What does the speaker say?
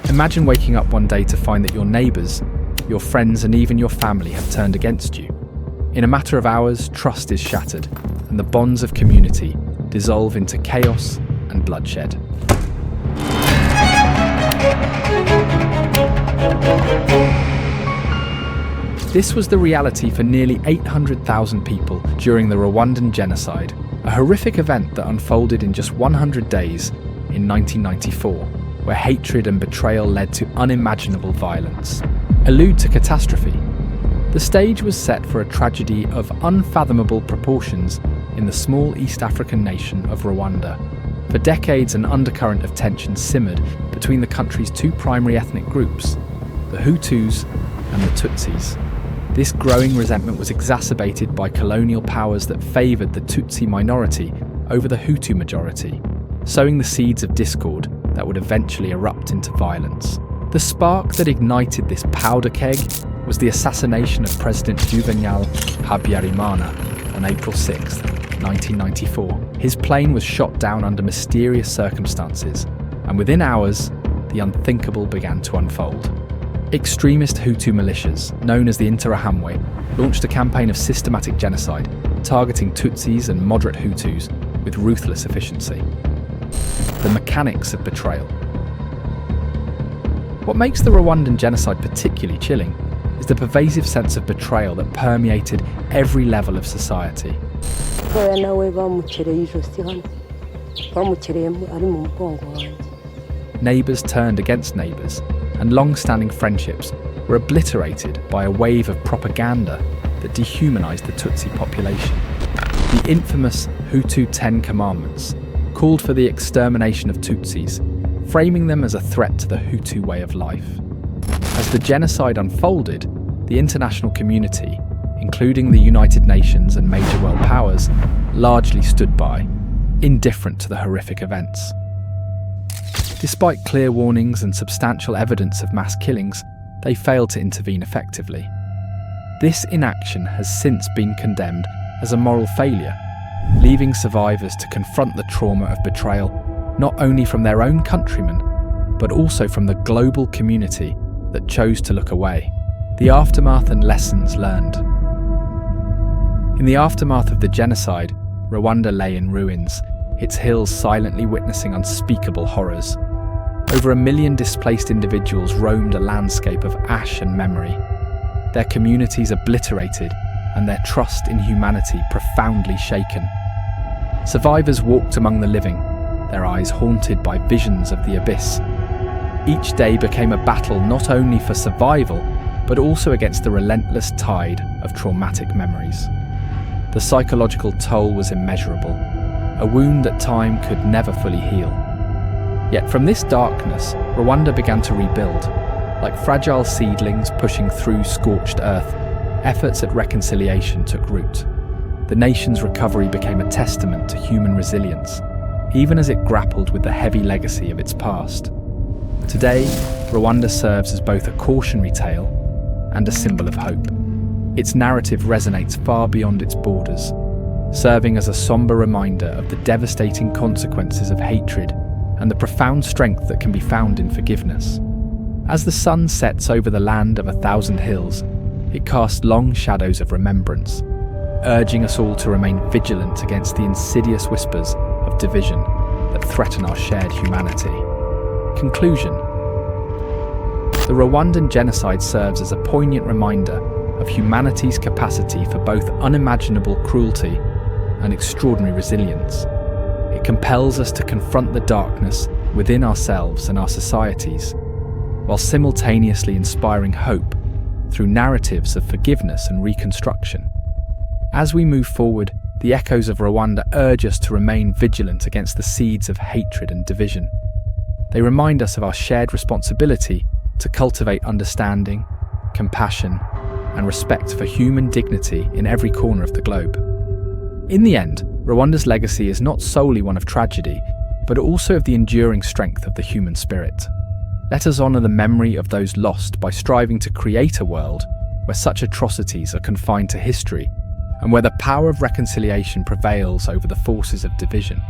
Imagine waking up one day to find that your neighbours, your friends and even your family have turned against you. In a matter of hours, trust is shattered, and the bonds of community dissolve into chaos and bloodshed. This was the reality for nearly 800,000 people during the Rwandan Genocide, a horrific event that unfolded in just 100 days in 1994, where hatred and betrayal led to unimaginable violence. Allude to catastrophe. The stage was set for a tragedy of unfathomable proportions in the small East African nation of Rwanda. For decades, an undercurrent of tension simmered between the country's two primary ethnic groups, the Hutus and the Tutsis. This growing resentment was exacerbated by colonial powers that favoured the Tutsi minority over the Hutu majority, sowing the seeds of discord that would eventually erupt into violence. The spark that ignited this powder keg was the assassination of President Juvenal Habyarimana on April 6, 1994. His plane was shot down under mysterious circumstances, and within hours, the unthinkable began to unfold. Extremist Hutu militias, known as the Interahamwe, launched a campaign of systematic genocide, targeting Tutsis and moderate Hutus with ruthless efficiency. The mechanics of betrayal. What makes the Rwandan genocide particularly chilling is the pervasive sense of betrayal that permeated every level of society. Neighbours turned against neighbours, and long-standing friendships were obliterated by a wave of propaganda that dehumanised the Tutsi population. The infamous Hutu 10 Commandments called for the extermination of Tutsis, framing them as a threat to the Hutu way of life. As the genocide unfolded, the international community, including the United Nations and major world powers, largely stood by, indifferent to the horrific events. Despite clear warnings and substantial evidence of mass killings, they failed to intervene effectively. This inaction has since been condemned as a moral failure, leaving survivors to confront the trauma of betrayal not only from their own countrymen, but also from the global community that chose to look away. The aftermath and lessons learned. In the aftermath of the genocide, Rwanda lay in ruins, its hills silently witnessing unspeakable horrors. Over 1 million displaced individuals roamed a landscape of ash and memory, their communities obliterated and their trust in humanity profoundly shaken. Survivors walked among the living, their eyes haunted by visions of the abyss. Each day became a battle not only for survival, but also against the relentless tide of traumatic memories. The psychological toll was immeasurable, a wound that time could never fully heal. Yet from this darkness, Rwanda began to rebuild. Like fragile seedlings pushing through scorched earth, efforts at reconciliation took root. The nation's recovery became a testament to human resilience, even as it grappled with the heavy legacy of its past. Today, Rwanda serves as both a cautionary tale and a symbol of hope. Its narrative resonates far beyond its borders, serving as a somber reminder of the devastating consequences of hatred and the profound strength that can be found in forgiveness. As the sun sets over the land of 1,000 hills, it casts long shadows of remembrance, urging us all to remain vigilant against the insidious whispers of division that threaten our shared humanity. Conclusion. The Rwandan genocide serves as a poignant reminder of humanity's capacity for both unimaginable cruelty and extraordinary resilience. It compels us to confront the darkness within ourselves and our societies, while simultaneously inspiring hope through narratives of forgiveness and reconstruction. As we move forward, the echoes of Rwanda urge us to remain vigilant against the seeds of hatred and division. They remind us of our shared responsibility to cultivate understanding, compassion, and respect for human dignity in every corner of the globe. In the end, Rwanda's legacy is not solely one of tragedy, but also of the enduring strength of the human spirit. Let us honour the memory of those lost by striving to create a world where such atrocities are confined to history and where the power of reconciliation prevails over the forces of division.